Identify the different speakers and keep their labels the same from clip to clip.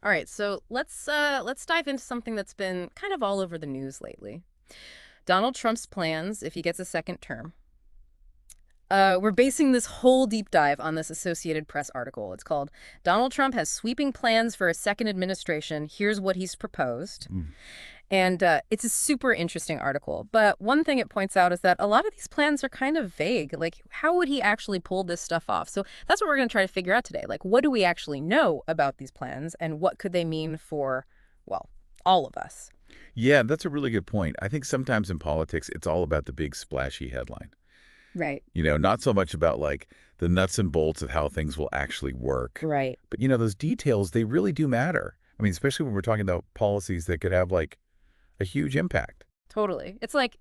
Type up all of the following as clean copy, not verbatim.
Speaker 1: All right, so let's dive into something that's been kind of all over the news lately. Donald Trump's plans if he gets a second term. We're basing this whole deep dive on this Associated Press article. It's called "Donald Trump Has Sweeping Plans for a Second Administration. Here's What He's Proposed."
Speaker 2: Mm.
Speaker 1: And it's a super interesting article. But one thing it points out is that a lot of these plans are kind of vague. Like, how would he actually pull this stuff off? So that's what we're going to try to figure out today. Like, what do we actually know about these plans and what could they mean for, well, all of us?
Speaker 2: Yeah, that's a really good point. I think sometimes in politics, it's all about the big splashy headline.
Speaker 1: Right.
Speaker 2: Not so much about like the nuts and bolts of how things will actually work.
Speaker 1: Right.
Speaker 2: But those details, they really do matter. I mean, especially when we're talking about policies that could have like a huge impact.
Speaker 1: Totally. It's like,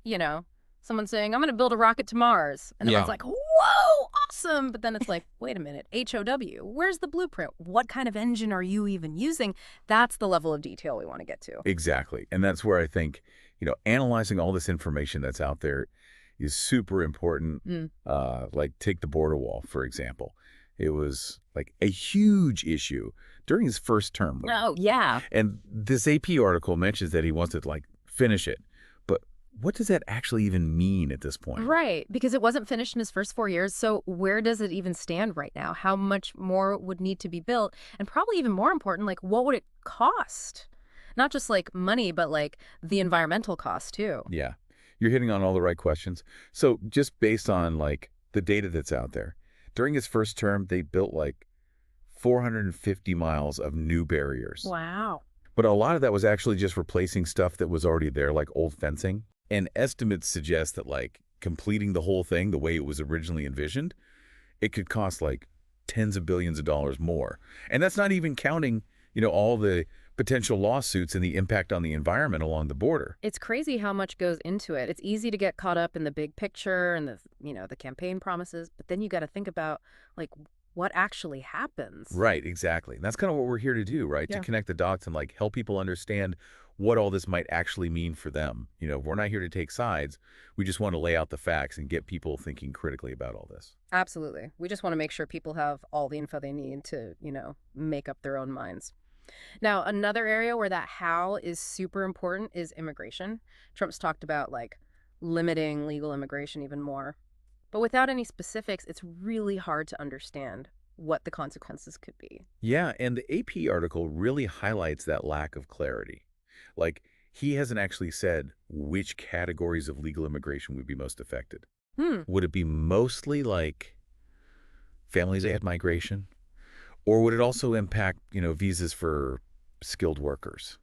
Speaker 1: someone saying, I'm going to build a rocket to Mars. And everyone's
Speaker 2: Yeah.
Speaker 1: like, whoa, awesome. But then it's like, wait a minute, HOW, where's the blueprint? What kind of engine are you even using? That's the level of detail we want to get to.
Speaker 2: Exactly. And that's where I think, analyzing all this information that's out there is super important.
Speaker 1: Mm.
Speaker 2: Like take the border wall, for example. It was like a huge issue during his first term.
Speaker 1: Oh, yeah.
Speaker 2: And this AP article mentions that he wants to like finish it. But what does that actually even mean at this point?
Speaker 1: Right. Because it wasn't finished in his first 4 years. So where does it even stand right now? How much more would need to be built? And probably even more important, like, what would it cost? Not just like money, but like the environmental cost too.
Speaker 2: Yeah, you're hitting on all the right questions. So just based on like the data that's out there, during his first term, they built like 450 miles of new barriers.
Speaker 1: Wow.
Speaker 2: But a lot of that was actually just replacing stuff that was already there, like old fencing. And estimates suggest that like completing the whole thing the way it was originally envisioned, it could cost like tens of billions of dollars more. And that's not even counting, all the potential lawsuits and the impact on the environment along the border.
Speaker 1: It's crazy how much goes into it. It's easy to get caught up in the big picture and the campaign promises, but then you got to think about like what actually happens.
Speaker 2: Right, exactly. And that's kind of what we're here to do, right? To
Speaker 1: Yeah.
Speaker 2: connect the dots and like help people understand what all this might actually mean for them. We're not here to take sides. We just want to lay out the facts and get people thinking critically about all this.
Speaker 1: Absolutely. We just want to make sure people have all the info they need to, make up their own minds. Now, another area where that how is super important is immigration. Trump's talked about like limiting legal immigration even more. But without any specifics, it's really hard to understand what the consequences could be.
Speaker 2: Yeah, and the AP article really highlights that lack of clarity. Like, he hasn't actually said which categories of legal immigration would be most affected.
Speaker 1: Hmm.
Speaker 2: Would it be mostly like families ahead migration? Or would it also impact, visas for skilled workers?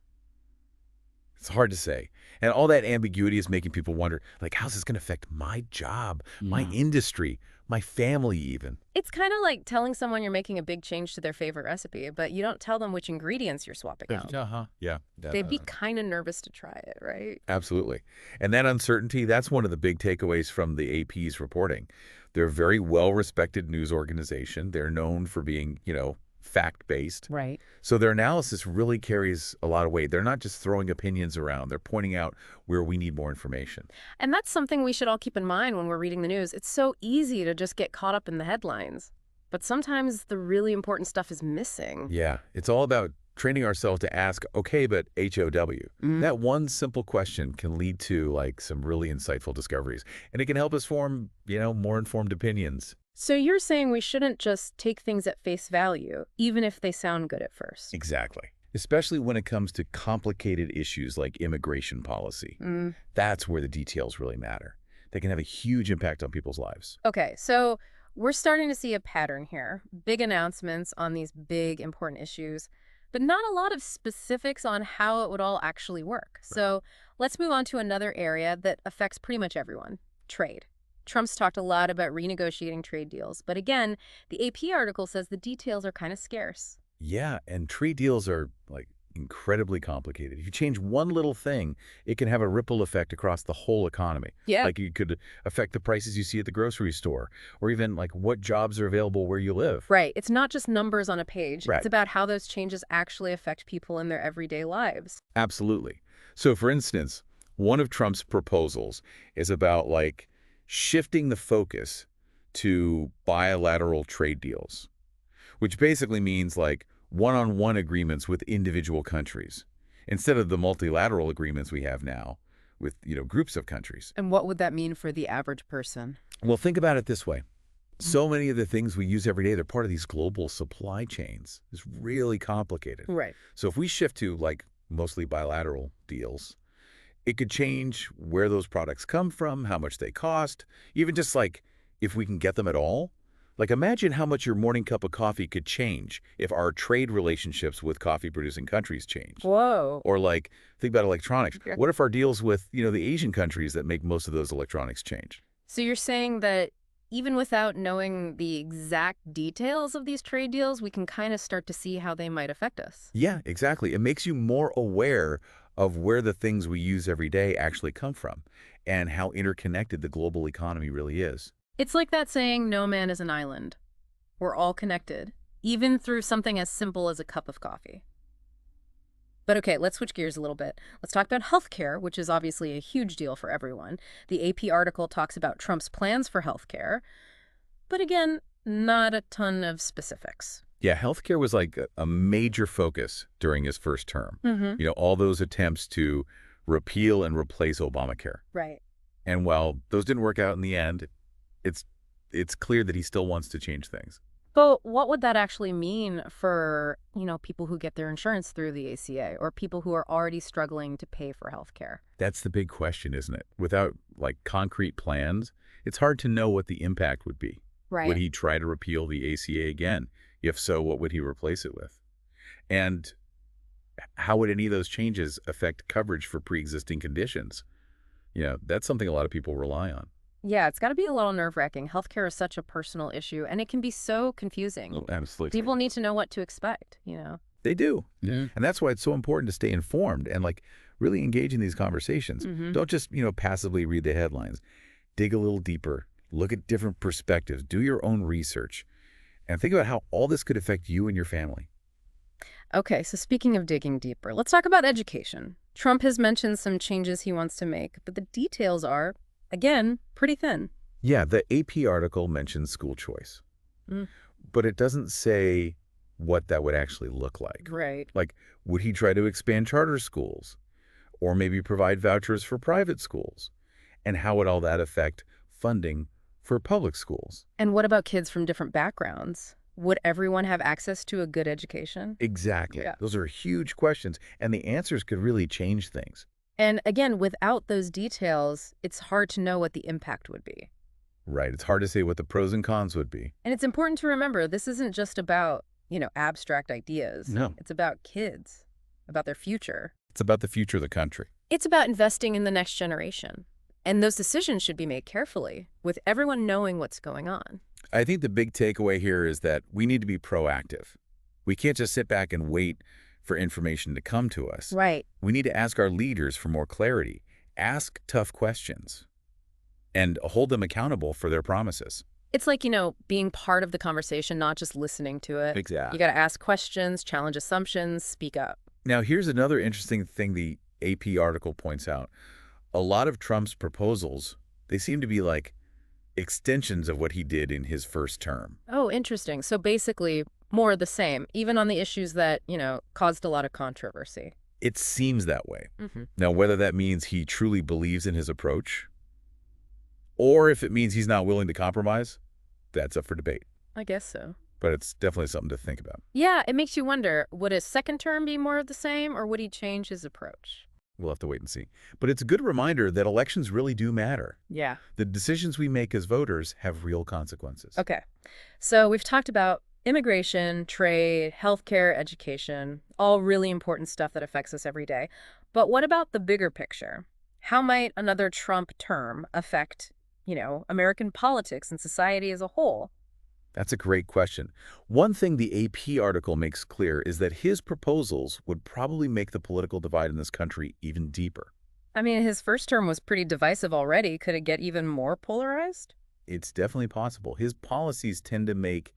Speaker 2: It's hard to say. And all that ambiguity is making people wonder, like, how's this going to affect my job, my
Speaker 1: Yeah.
Speaker 2: industry, my family even?
Speaker 1: It's kind of like telling someone you're making a big change to their favorite recipe, but you don't tell them which ingredients you're swapping out.
Speaker 2: Uh-huh. Yeah.
Speaker 1: They'd be kind of nervous to try it, right?
Speaker 2: Absolutely. And that uncertainty, that's one of the big takeaways from the AP's reporting. They're a very well-respected news organization. They're known for being, fact-based.
Speaker 1: Right.
Speaker 2: So their analysis really carries a lot of weight. They're not just throwing opinions around. They're pointing out where we need more information.
Speaker 1: And that's something we should all keep in mind when we're reading the news. It's so easy to just get caught up in the headlines. But sometimes the really important stuff is missing.
Speaker 2: Yeah, it's all about training ourselves to ask, okay, but HOW.
Speaker 1: Mm.
Speaker 2: That one simple question can lead to like some really insightful discoveries. And it can help us form, more informed opinions.
Speaker 1: So you're saying we shouldn't just take things at face value, even if they sound good at first.
Speaker 2: Exactly. Especially when it comes to complicated issues like immigration policy.
Speaker 1: Mm.
Speaker 2: That's where the details really matter. They can have a huge impact on people's lives.
Speaker 1: Okay, so we're starting to see a pattern here. Big announcements on these big, important issues, but not a lot of specifics on how it would all actually work. So let's move on to another area that affects pretty much everyone: trade. Trump's talked a lot about renegotiating trade deals, but again, the AP article says the details are kind of scarce.
Speaker 2: Yeah, and trade deals are like incredibly complicated. If you change one little thing, it can have a ripple effect across the whole economy.
Speaker 1: Yeah.
Speaker 2: Like it could affect the prices you see at the grocery store, or even like what jobs are available where you live.
Speaker 1: Right. It's not just numbers on a page.
Speaker 2: Right.
Speaker 1: It's about how those changes actually affect people in their everyday lives.
Speaker 2: Absolutely. So for instance, one of Trump's proposals is about like shifting the focus to bilateral trade deals, which basically means like one-on-one agreements with individual countries instead of the multilateral agreements we have now with, groups of countries.
Speaker 1: And what would that mean for the average person?
Speaker 2: Well, think about it this way. So many of the things we use every day, they're part of these global supply chains. It's really complicated.
Speaker 1: Right.
Speaker 2: So if we shift to mostly bilateral deals, it could change where those products come from, how much they cost, even just if we can get them at all. Imagine how much your morning cup of coffee could change if our trade relationships with coffee-producing countries changed.
Speaker 1: Whoa.
Speaker 2: Or think about electronics.
Speaker 1: Yeah.
Speaker 2: What if our deals with, the Asian countries that make most of those electronics change?
Speaker 1: So you're saying that even without knowing the exact details of these trade deals, we can kind of start to see how they might affect us.
Speaker 2: Yeah, exactly. It makes you more aware of where the things we use every day actually come from and how interconnected the global economy really is.
Speaker 1: It's like that saying, no man is an island. We're all connected, even through something as simple as a cup of coffee. But okay, let's switch gears a little bit. Let's talk about healthcare, which is obviously a huge deal for everyone. The AP article talks about Trump's plans for healthcare, but again, not a ton of specifics.
Speaker 2: Yeah, healthcare was a major focus during his first term.
Speaker 1: Mm-hmm.
Speaker 2: All those attempts to repeal and replace Obamacare.
Speaker 1: Right.
Speaker 2: And while those didn't work out in the end, it's clear that he still wants to change things.
Speaker 1: But what would that actually mean for, people who get their insurance through the ACA or people who are already struggling to pay for healthcare?
Speaker 2: That's the big question, isn't it? Without concrete plans, it's hard to know what the impact would be.
Speaker 1: Right.
Speaker 2: Would he try to repeal the ACA again? If so, what would he replace it with? And how would any of those changes affect coverage for pre-existing conditions? That's something a lot of people rely on.
Speaker 1: Yeah, it's got to be a little nerve-wracking. Healthcare is such a personal issue, and it can be so confusing.
Speaker 2: Oh, absolutely.
Speaker 1: People need to know what to expect,
Speaker 2: They do.
Speaker 3: Yeah.
Speaker 2: And that's why it's so important to stay informed and really engage in these conversations.
Speaker 1: Mhm.
Speaker 2: Don't just, passively read the headlines. Dig a little deeper. Look at different perspectives. Do your own research. And think about how all this could affect you and your family.
Speaker 1: Okay, so speaking of digging deeper, let's talk about education. Trump has mentioned some changes he wants to make, but the details are, again, pretty thin.
Speaker 2: Yeah, the AP article mentions school choice.
Speaker 1: Mm.
Speaker 2: But it doesn't say what that would actually look like.
Speaker 1: Right.
Speaker 2: Would he try to expand charter schools? Or maybe provide vouchers for private schools? And how would all that affect funding for public schools?
Speaker 1: And what about kids from different backgrounds? Would everyone have access to a good education?
Speaker 2: Exactly.
Speaker 1: Yeah.
Speaker 2: Those are huge questions, and the answers could really change things.
Speaker 1: And again, without those details, it's hard to know what the impact would be.
Speaker 2: Right. It's hard to say what the pros and cons would be.
Speaker 1: And it's important to remember, this isn't just about, abstract ideas.
Speaker 2: No.
Speaker 1: It's about kids, about their future.
Speaker 2: It's about the future of the country.
Speaker 1: It's about investing in the next generation. And those decisions should be made carefully, with everyone knowing what's going on.
Speaker 2: I think the big takeaway here is that we need to be proactive. We can't just sit back and wait for information to come to us.
Speaker 1: Right.
Speaker 2: We need to ask our leaders for more clarity, ask tough questions, and hold them accountable for their promises.
Speaker 1: It's like, being part of the conversation, not just listening to it.
Speaker 2: Exactly.
Speaker 1: You got to ask questions, challenge assumptions, speak up.
Speaker 2: Now, here's another interesting thing the AP article points out. A lot of Trump's proposals, they seem to be extensions of what he did in his first term.
Speaker 1: Oh, interesting. So basically, more of the same, even on the issues that, caused a lot of controversy.
Speaker 2: It seems that way.
Speaker 1: Mm-hmm.
Speaker 2: Now, whether that means he truly believes in his approach, or if it means he's not willing to compromise, that's up for debate.
Speaker 1: I guess so.
Speaker 2: But it's definitely something to think about.
Speaker 1: Yeah, it makes you wonder, would his second term be more of the same, or would he change his approach?
Speaker 2: We'll have to wait and see. But it's a good reminder that elections really do matter.
Speaker 1: Yeah.
Speaker 2: The decisions we make as voters have real consequences.
Speaker 1: Okay. So we've talked about immigration, trade, healthcare, education, all really important stuff that affects us every day. But what about the bigger picture? How might another Trump term affect, American politics and society as a whole?
Speaker 2: That's a great question. One thing the AP article makes clear is that his proposals would probably make the political divide in this country even deeper.
Speaker 1: I mean, his first term was pretty divisive already. Could it get even more polarized?
Speaker 2: It's definitely possible. His policies tend to make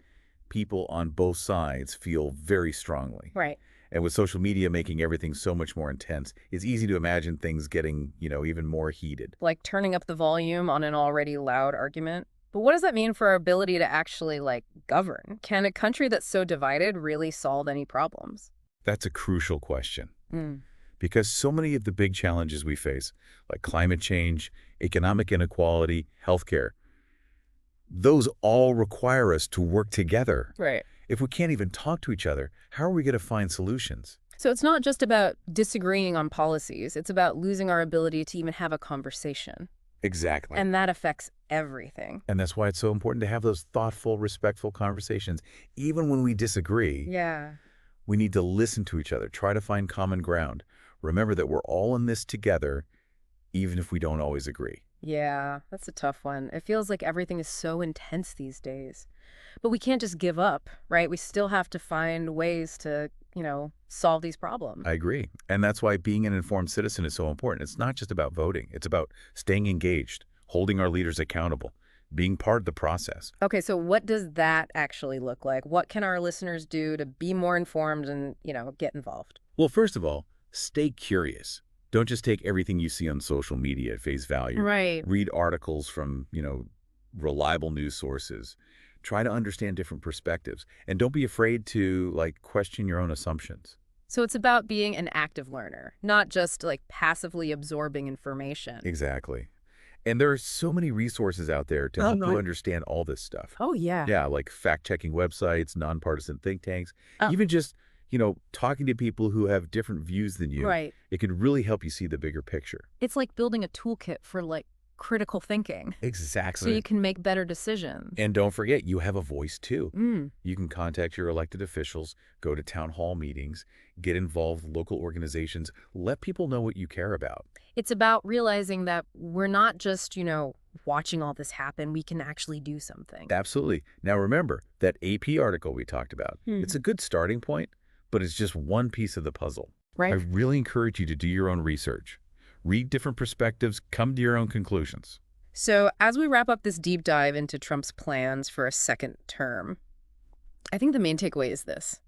Speaker 2: people on both sides feel very strongly.
Speaker 1: Right.
Speaker 2: And with social media making everything so much more intense, it's easy to imagine things getting, even more heated.
Speaker 1: Like turning up the volume on an already loud argument? But what does that mean for our ability to actually, like, govern? Can a country that's so divided really solve any problems?
Speaker 2: That's a crucial question
Speaker 1: Mm.
Speaker 2: because so many of the big challenges we face, like climate change, economic inequality, healthcare, those all require us to work together.
Speaker 1: Right.
Speaker 2: If we can't even talk to each other, how are we going to find solutions?
Speaker 1: So it's not just about disagreeing on policies. It's about losing our ability to even have a conversation.
Speaker 2: Exactly.
Speaker 1: And that affects everything.
Speaker 2: And that's why it's so important to have those thoughtful, respectful conversations. Even when we disagree,
Speaker 1: Yeah.
Speaker 2: we need to listen to each other, try to find common ground. Remember that we're all in this together, even if we don't always agree.
Speaker 1: Yeah, that's a tough one. It feels like everything is so intense these days. But we can't just give up, right? We still have to find ways to, solve these problems.
Speaker 2: I agree. And that's why being an informed citizen is so important. It's not just about voting. It's about staying engaged, holding our leaders accountable, being part of the process.
Speaker 1: Okay, so what does that actually look like? What can our listeners do to be more informed and, get involved?
Speaker 2: Well, first of all, stay curious. Don't just take everything you see on social media at face value.
Speaker 1: Right.
Speaker 2: Read articles from, reliable news sources. Try to understand different perspectives. And don't be afraid to, question your own assumptions.
Speaker 1: So it's about being an active learner, not just like passively absorbing information.
Speaker 2: Exactly. And there are so many resources out there to help you understand all this stuff.
Speaker 1: Oh, yeah.
Speaker 2: Yeah, like fact-checking websites, nonpartisan think tanks,
Speaker 1: Oh.
Speaker 2: even just, talking to people who have different views than you.
Speaker 1: Right.
Speaker 2: It can really help you see the bigger picture.
Speaker 1: It's like building a toolkit for like critical thinking so
Speaker 2: Exactly.
Speaker 1: you can make better decisions.
Speaker 2: And don't forget, you have a voice too.
Speaker 1: Mm.
Speaker 2: You can contact your elected officials, go to town hall meetings, get involved with local organizations, let people know what you care about.
Speaker 1: It's about realizing that we're not just, watching all this happen. We can actually do something.
Speaker 2: Absolutely. Now remember, that AP article we talked about, it's a good starting point, but it's just one piece of the puzzle.
Speaker 1: Right.
Speaker 2: I really encourage you to do your own research. Read different perspectives, come to your own conclusions.
Speaker 1: So as we wrap up this deep dive into Trump's plans for a second term, I think the main takeaway is this.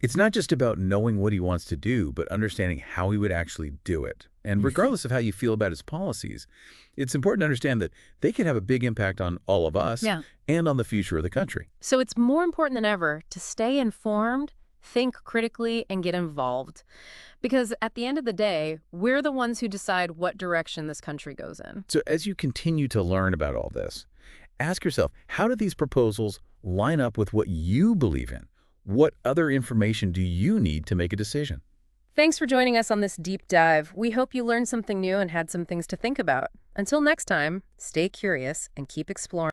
Speaker 2: It's not just about knowing what he wants to do, but understanding how he would actually do it. And regardless of how you feel about his policies, it's important to understand that they could have a big impact on all of us and on the future of the country.
Speaker 1: So it's more important than ever to stay informed, think critically, and get involved. Because at the end of the day, we're the ones who decide what direction this country goes in.
Speaker 2: So as you continue to learn about all this, ask yourself, how do these proposals line up with what you believe in? What other information do you need to make a decision?
Speaker 1: Thanks for joining us on this deep dive. We hope you learned something new and had some things to think about. Until next time, stay curious and keep exploring.